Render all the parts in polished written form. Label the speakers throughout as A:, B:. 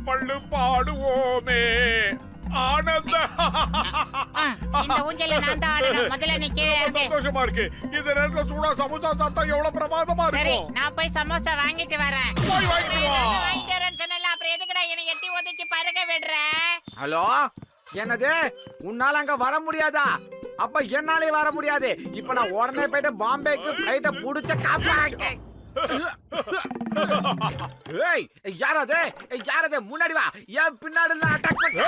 A: பள்ளு பாடுவோமே ஆனந்த.
B: இந்த ஊஞ்சல நான் தான் ஆடணும். முதல்ல நீ கீழே இறங்கு.
A: சந்தோஷமா இருக்கு. இந்த நேரத்துல சூடா சமோசா சாப்பிட்டா எவ்வளவு பிரமாதமா
B: சரி,
A: இருக்கும்.
B: நான் போய் சமோசா வாங்கிட்டு வரேன்.
A: போய் வாங்கிட்டு வா.
B: வாங்கிட்டு வரேன்னு சொன்னல, அப்புறம் எதுக்குடா என்னை எட்டி ஒதுக்கி பறக்க விடுற?
C: ஹலோ, என்னது உன்னால அங்க வர முடியாதா? அப்ப என்னாலே வர முடியாது. இப்ப நான் உடனே போயிட்டு பாம்பேக்கு ஃளைட்ட புடிச்ச காப்பாக்க. ஏய், யாரது முன்னாடி வா. ஏன் பின்னாடி எல்லாம் அட்டாக் பண்ண?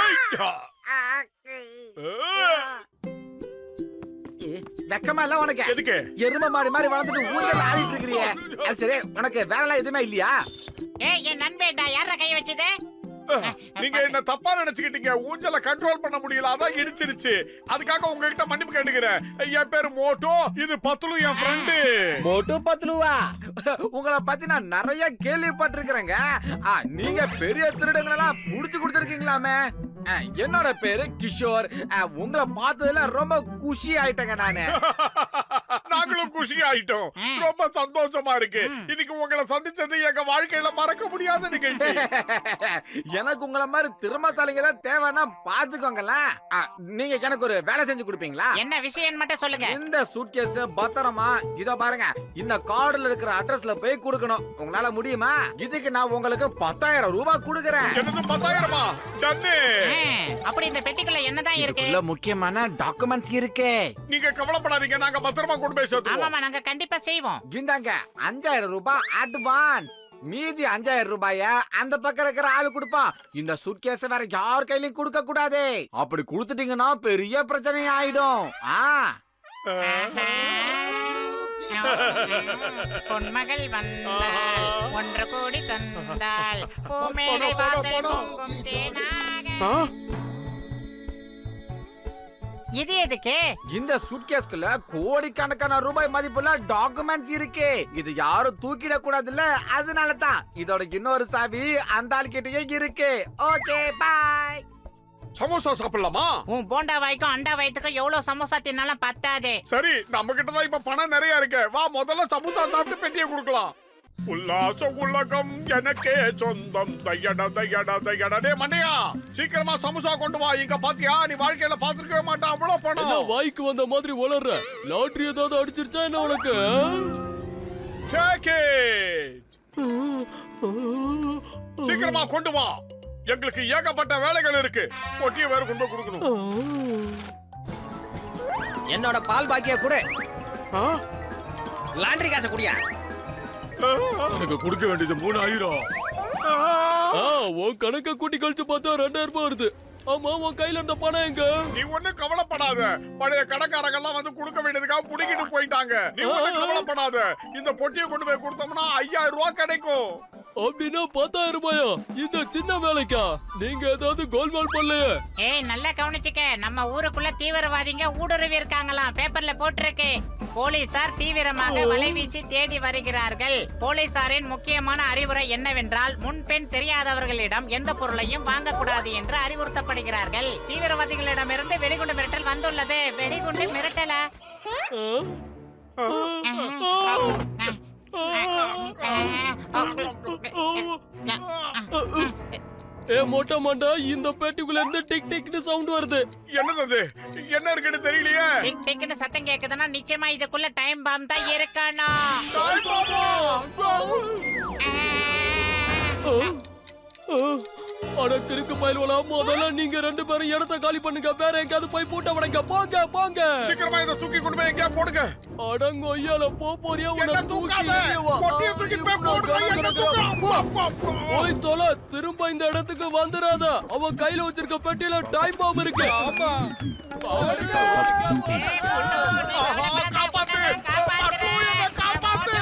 C: வெக்கமா இல்ல உனக்கு?
A: எதுக்கு?
C: எருமை மாறி மாறி வளர்ந்துட்டு ஊஞ்சல் ஆடிட்டு இருக்கிறியே. அது சரி, உனக்கு வேற எல்லாம் எதுவுமே இல்லையா?
B: ஏய், என் நண்பேடா, யார கை வச்சது?
A: நீங்க என்ன தப்பா நினைச்சுக்கிட்டீங்க. ஊஞ்சல கண்ட்ரோல் பண்ண முடியல, அதான் இடிச்சிருச்சு. அதுக்காக உங்ககிட்ட மன்னிப்பு கேட்டுக்கிறேன். என் பேரு மோட்டோ, இது பத்லு, என் ஃப்ரெண்டு.
C: மோட்டு பத்லுவா? உங்களை பத்தி நான் நிறைய கேள்விப்பட்டிருக்கிறேங்க. நீங்க பெரிய திருடங்களெல்லாம் புடிச்சு கொடுத்துருக்கீங்களாமே. என்னோட பேரு கிஷோர். உங்களை பார்த்ததுல ரொம்ப குஷி ஆயிட்டேங்க நானு.
A: நாங்களும் குஷி ஆயிட்டோம். ரொம்ப சந்தோஷமா இருக்கு. இன்னைக்கு உங்களை சந்திச்சது எங்க வாழ்க்கையில மறக்க முடியாத நிகழ்ச்சி.
C: எனக்கு உங்களை மாதிரி திறமைசாலிங்க தான் தேவைன்னா பாத்துக்கோங்களேன். நீங்க எனக்கு ஒரு வேலை செஞ்சு கொடுப்பீங்களா?
B: என்ன விஷயம் மட்டும் சொல்லுங்க.
C: இந்த சூட்கேஸ் பத்திரமா இதோ பாருங்க, இந்த கார்டுல இருக்கிற அட்ரஸ்ல போய் கொடுக்கணும். உங்களால முடியுமா? இதுக்கு நான் உங்களுக்கு 10,000 ரூபாய் கொடுக்கறேன்.
A: எனக்கு 10,000-ஆ? டன்னு.
B: அப்படி இந்த பெட்டிக்குள்ள என்னதான் இருக்கு?
C: இதுல முக்கியமான டாக்குமெண்ட்ஸ் இருக்கு.
A: நீங்க கவலைப்படாதீங்க, நாங்க பத்திரமா கொண்டு போய் சேர்த்துவோம்.
B: ஆமாமா, நாங்க கண்டிப்பா செய்வோம்.
C: இந்தாங்க 5,000 ரூபாய் அட்வான்ஸ். மீதி 5,000 ரூபாய அந்த பக்கம் இருக்கிற ஆளு கொடுப்பான். இந்த சூட்கேஸ் வேற யார் கையிலயும் கொடுக்க கூடாது. அப்படி கொடுத்துட்டீங்கன்னா பெரிய பிரச்சனை ஆயிடும்.
B: பொன்மகள் வந்தாள், 1 கோடி தந்தாள், பூமேடை வாசல் பொங்கும் தேனாக. இது எதுக்கு?
C: இந்த சூட்கேஸ்க்குள்ள கோடிக்கணக்கான ரூபாய் மதிப்புள்ள டாக்குமெண்ட்ஸ் இருக்கு. இது யாரும் தூக்கிட கூடாதுல்ல, அதனால தான். இதோட இன்னொரு சாவி அந்த ஆள் கிட்டயே இருக்கு. ஓகே, பாய்.
A: சமோசா சாப்பிடலாமா?
B: உன் போண்டா வாய்க்கும் அண்டா வயிற்றுக்கும் எவ்வளவு சமோசா தின்னாலும் பத்தாது.
A: சரி, நம்ம கிட்ட தான் இப்ப பணம் நிறைய இருக்கு. வா, முதல்ல சமோசா சாப்பிட்டு பெட்டியை கொடுக்கலாம். உல்லாச உலகம் எனக்கே சொந்தம். தையடா தையடா தையடா. டே மண்டையா, சீக்கிரமா சமோசா கொண்டு வா. இங்க பாத்தியா, நீ வாழ்க்கையில பாத்துருக்கவே மாட்டா அவ்வளவு பணம்.
D: வாய்க்கு வந்த மாதிரி வளர்ற. லாட்டரி ஏதாவது அடிச்சிருச்சா என்ன உனக்கு?
A: Take it. சீக்கிரமா கொண்டு வா. எங்களுக்கு ஏகப்பட்ட வேலைகள் இருக்கு. பொட்டியை வேற கொண்டு போய் கொடுக்கணும்.
E: என்னோட பால் பாக்கிய கூட லாண்டரி காசை குடியா.
D: எனக்கு கொடுக்க வேண்டியது 3,000. உன் கணக்க கூட்டி கழிச்சு பார்த்தா 2,000 ரூபாய் வருது. ஆமா, உன் கையில இருந்த பணம் எங்க?
A: நீ ஒண்ணு கவலைப்படாத. பழைய கடைக்காரங்க எல்லாம் வந்து கொடுக்க வேண்டியதுக்காக புடிக்கிட்டு போயிட்டாங்க. நீ ஒண்ணு கவலைப்படாத. இந்த பொட்டியை கொண்டு போய் கொடுத்தோம்னா 5,000 ரூபாய் கிடைக்கும்.
D: அப்படின்னா 10,000 ரூபாயா? இந்த சின்ன வேலைக்கா? நீங்க ஏதாவது கோல்மால் பண்ணலையே?
B: ஏய், நல்லா கவனிச்சுக்க. நம்ம ஊருக்குள்ள தீவிரவாதிங்க ஊடுருவி இருக்காங்களாம். பேப்பர்ல போட்டிருக்கு. போலீசார் தீவிரமாக வலைவீசி தேடி வருகிறார்கள். போலீசாரின் முக்கியமான அறிவுரை என்னவென்றால், முன்பெண் தெரியாதவர்களிடம் எந்த பொருளையும் வாங்கக்கூடாது என்று அறிவுறுத்தப்படுகிறார்கள். தீவிரவாதிகளிடமிருந்து வெடிகுண்டு மிரட்டல் வந்துள்ளது. வெடிகுண்டு மிரட்டலா?
D: மொட்டை மாண்டா, இந்த பெட்டிக்குள்ள இருந்து டிக் டிக்னு சவுண்ட் வருது.
A: என்னது? என்ன இருக்குன்னு தெரியலையே.
B: டிக் டிக்னு சத்தம் கேக்குதுன்னா நிச்சயமா இதுக்குள்ள டைம் பாம் தான் இருக்கணும்.
D: அட கிறுக்கு பயல்வலா, முதல்ல நீங்க 2 பேரும் இடத்த காலி பண்ணுங்க. வேற எங்கயாவது போய் பூட்ட வடங்க. போங்க போங்க.
A: சீக்கிரமா இத தூக்கி கொண்டு போய் எங்கயா போடுங்க.
D: அடங்க ஒய்யால போறியா?
A: என்ன தூக்காத. பொட்டியை தூக்கி போய் போடுங்க. என்ன தூக்க.
D: போய் தொலை. திரும்ப இந்த இடத்துக்கு வந்துராத. அவ கையில வச்சிருக்க பெட்டியில டைம் பாம் இருக்கு. ஆமா.
A: காப்பாத்து. காப்பாத்து.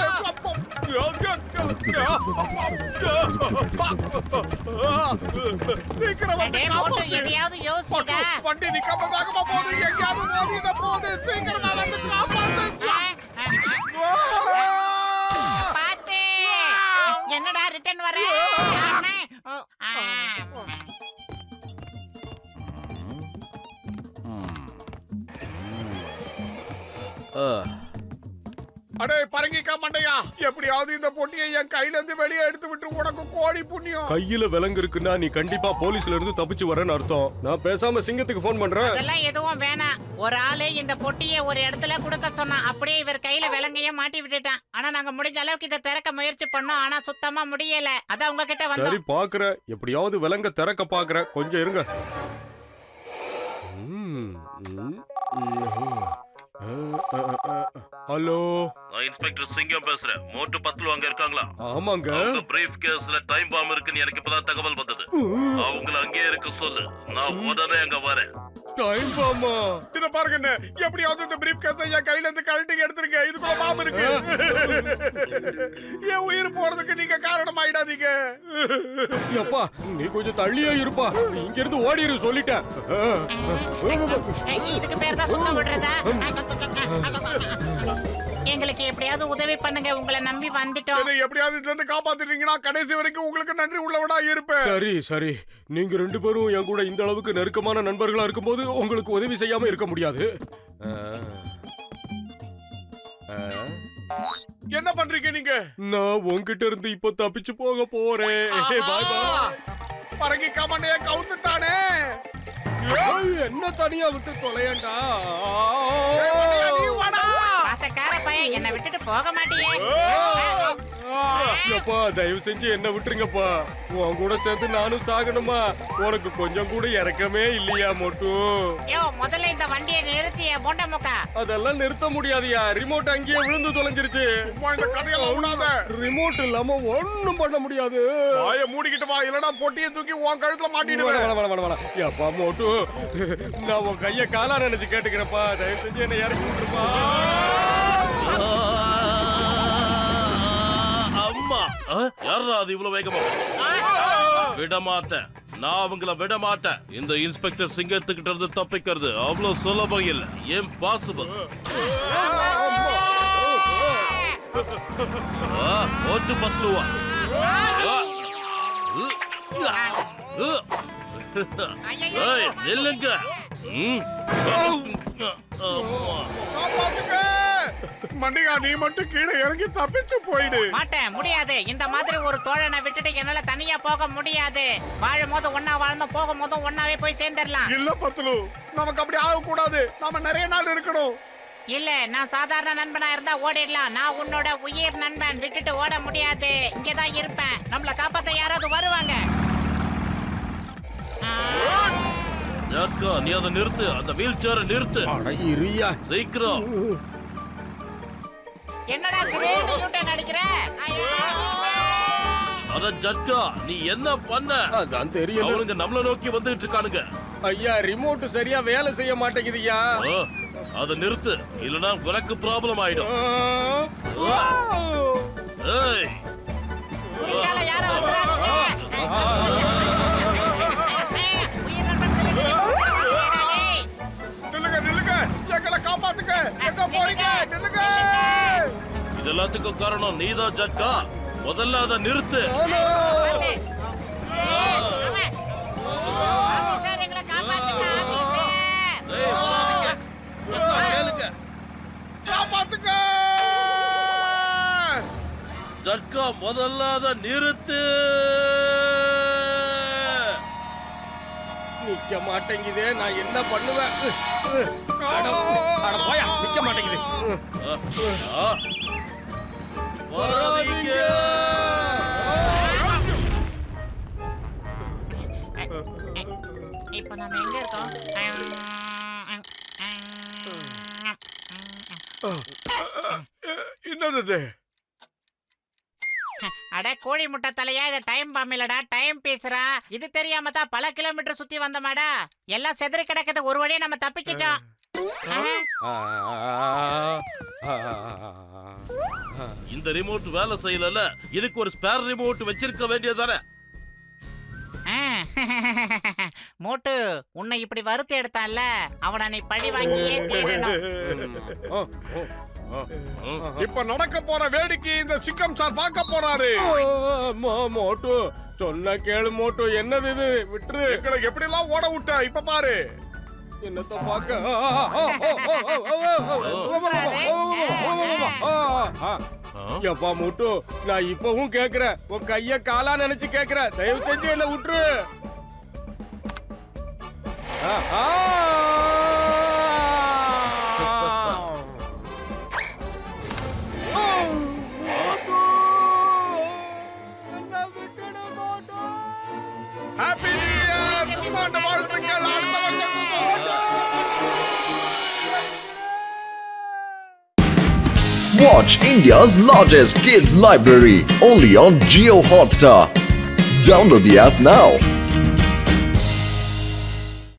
B: எதையாவது யோசிடா.
A: வண்டி நிக்காம வேகமா போகுது. எங்கயாவது மோதிட போகுது. சீக்கிரமா வந்து காப்பாத்து.
B: பாத்து. என்னடா ரிட்டர்ன் வர?
A: அடே பரங்கிக்கா மண்டையா, எப்படியாவது இந்த பொட்டியை என் கையில இருந்து வெளியே எடுத்து விட்டு உனக்கு கோடி புண்ணியம்.
D: கையில விலங்கு இருக்குன்னா நீ கண்டிப்பா போலீஸ்ல இருந்து தப்பிச்சு வரேன்னு அர்த்தம். நான் பேசாம சிங்கத்துக்கு போன் பண்றேன்.
B: அதெல்லாம் எதுவும் வேணாம். ஒரு ஆளு இந்த பொட்டியை ஒரு இடத்துல கொடுக்க சொன்னான். அப்படியே இவர் கையில விலங்கையும் மாட்டி விட்டுட்டான். ஆனா நாங்க முடிஞ்ச அளவுக்கு இதை திறக்க முயற்சி பண்ணோம். ஆனா சுத்தமா முடியல. அதான் உங்ககிட்ட
D: சரி
B: வந்தோம்.
D: பாக்குறேன், எப்படியாவது விலங்க திறக்க பாக்குறேன். கொஞ்சம் இருங்க. ஹலோ,
F: நான் இன்ஸ்பெக்டர் சிங்கம் பேசுறேன். மோட்டு பத்லு அங்க இருக்காங்களா?
D: ஆமாங்க.
F: அவங்க பிரீஃப் கேஸ்ல டைம் பாம் இருக்குன்னு எனக்கு இப்பதான் தகவல் வந்தது. அவங்கள அங்கேயே இருக்க சொல்லு. நான் உடனே அங்க வரேன்.
D: டைம் பாமா?
A: இத பாருங்க, எப்படியாவது இந்த பிரீஃப் கேஸை என் கையில இருந்து கழட்டி எடுத்துருங்க. இதுக்குள்ள பாம்பு இருக்கு. என் உயிர் போறதுக்கு நீங்க காரணம் ஆயிடாதீங்க.
D: அப்பா நீ கொஞ்சம் தள்ளியே இருப்பா. இங்க இருந்து ஓடிரு சொல்லிட்டேன்.
B: இதுக்கு பேர் தான் சுத்தம் விடுறதா? எங்களுக்கு எப்படியாவது உதவி பண்ணுங்க. உங்களை நம்பி வந்துட்டோம்.
A: என்னை எப்படியாவது இதுல இருந்து காப்பாத்திட்டீங்கன்னா கடைசி வரைக்கும் உங்களுக்கு நன்றி உள்ளவனா இருப்பேன்.
D: சரி சரி, நீங்க ரெண்டு பேரும் என் கூட இந்த அளவுக்கு நெருக்கமான நண்பர்களா இருக்கும்போது உங்களுக்கு உதவி செய்யாம இருக்க முடியாது.
A: என்ன பண்றீங்க நீங்க?
D: நான் உன்கிட்ட இருந்து இப்ப தப்பிச்சு போக போறேன். பாய் பாய்.
A: பரங்கிக்கா மண்டைய கவுத்துட்டானே.
D: என்ன தனியா விட்டு தொலையண்டா.
A: நீ வாடா.
B: பாசக்கார பையன், என்னை விட்டுட்டு போக மாட்டியே.
D: அப்பா தயவு செஞ்சு என்ன விட்டுருங்கப்பா. உன் கூட சேர்ந்து நானும் சாகணுமா? உனக்கு கொஞ்சம் கூட இறக்கமே இல்லையா மொட்டு?
B: யோ, முதல்ல இந்த வண்டியை நிறுத்திய போண்ட முக்கா.
D: அதெல்லாம் நிறுத்த முடியாதுயா. ரிமோட் அங்கேயே விழுந்து தொலைஞ்சிருச்சு.
A: சும்மா இந்த கதையெல்லாம் விடாத.
D: ரிமோட் இல்லாம ஒண்ணும் பண்ண முடியாது.
A: வாயை மூடிக்கிட்டு வா, இல்லனா பொட்டியை தூக்கி உன் கழுத்துல மாட்டிடுவேன்.
D: அப்பா மோட்டு, நான் உன் கைய காலா நினைச்சு கேட்டுக்கிறப்பா. தயவு செஞ்சு என்ன இறக்கி விட்டுருப்பா.
F: அம்மா, யாரா அது இவ்வளவு வேகமா? விட மாட்டேன். நான் அவங்கள விட மாட்டேன். இந்த இன்ஸ்பெக்டர் சிங்கத்துக்கிட்ட இருந்து தப்பிக்கிறது அவ்வளவு சுலபம் இல்ல. இம்பாசிபிள். ஓட்டு பத்லுவா. ஏய், நில்லுங்க.
A: மண்டிகா, நீ மட்டும் கீழே இறங்கி தப்பிச்சு போயிடு.
B: மாட்டேன், முடியாது. இந்த மாதிரி ஒரு தோழனை விட்டுட்டு என்னால தனியா போக முடியாது. வாழும் போது ஒன்னா வாழ்ந்தோம், போகும் போதும் ஒன்னாவே போய் சேர்ந்துடலாம்.
A: இல்ல பத்லு, நமக்கு அப்படி ஆக கூடாது. நாம நிறைய நாள் இருக்கணும்.
B: இல்ல, நான் சாதாரண நண்பனா இருந்தா ஓடிடலாம். நான் உன்னோட உயிர் நண்பன். விட்டுட்டு ஓட முடியாது. இங்கதான் இருப்பேன். நம்மள காப்பாத்த யாராவது வருவாங்க.
F: ஜாட்கா, நீ அதை நிறுத்து. அந்த வீல் சேரை நிறுத்து. சீக்கிரம்.
B: என்னடா திடீர்னு யூட்டன் அடிக்கிற?
F: அத ஜட்கா, நீ என்ன பண்ண?
D: அதான் தெரியல.
F: அவனுங்க நம்மள நோக்கி வந்துட்டு இருக்கானுங்க.
D: ஐயா, ரிமோட் சரியா வேலை செய்ய மாட்டேங்குதுயா.
F: அத நிறுத்து, இல்லனா உனக்கு ப்ராப்ளம் ஆயிடும். ஏய்,
B: உன்னால யாரோ வர்றாங்க. உயிர் நண்பன்
A: நில்லுங்க, நில்லுங்க, எங்களை காப்பாத்துங்க. எங்க போறீங்க? நில்லுங்க.
F: இது எல்லாத்துக்கும் காரணம் நீதான் ஜட்கா. முதல்ல அதை நிறுத்து.
B: எங்களை காப்பாத்துங்க.
F: ஏய், போகாதீங்க. ஜட்கா, கேளுங்க.
A: காப்பாத்துங்க.
F: ஜட்கா, முதல்ல அதை நிறுத்து.
D: நிக்க மாட்டேங்குதே. நான் என்ன பண்ணுவேன்? போயா, நிக்க மாட்டேங்குது.
F: வராதீங்க.
B: இப்ப நம்ம எங்க இருக்கோம்?
A: என்னது இது?
B: அட கோழி முட்டை தலையா, இது டைம் பாம் இல்லடா, டைம் பீஸ்ரா. இது தெரியாம தான் பல கிலோமீட்டர் சுத்தி வந்தமாடா. எல்லாம் செதறி கிடக்குது. ஒரு வழியா நம்ம தப்பிச்சிட்டோம்.
F: இந்த ரிமோட் வேலை செய்யல. இதுக்கு ஒரு ஸ்பேர் ரிமோட் வச்சிருக்க வேண்டியதானே?
B: மோட்டு, உன்னை இப்படி வறுத்து எடுத்தான்ல, அவனை நீ பழி வாங்கியே தீரணும்.
A: இப்ப நடக்க போற வேடிக்கை இந்த சிக்கம் சார் பார்க்க போறாரு.
D: மோட்டு சொன்ன கேளு மோட்டு. என்னது இது? விட்டுரு.
A: எங்களை எப்படி எல்லாம் ஓட விட்ட. இப்ப பாரு.
D: என்னத்த பாக்க. எப்பா முட்டு நான் இப்பவும் கேக்குறேன் உன் கைய காலா நினைச்சு கேக்குறேன் தயவு செஞ்சு என்ன விட்டுரு
A: ஹாப்பி நியூ இயர் புத்தாண்டு வாழ்த்துக்கள் அடுத்த வருஷம்
G: Watch India's largest kids library only on Jio Hotstar. Download the app now.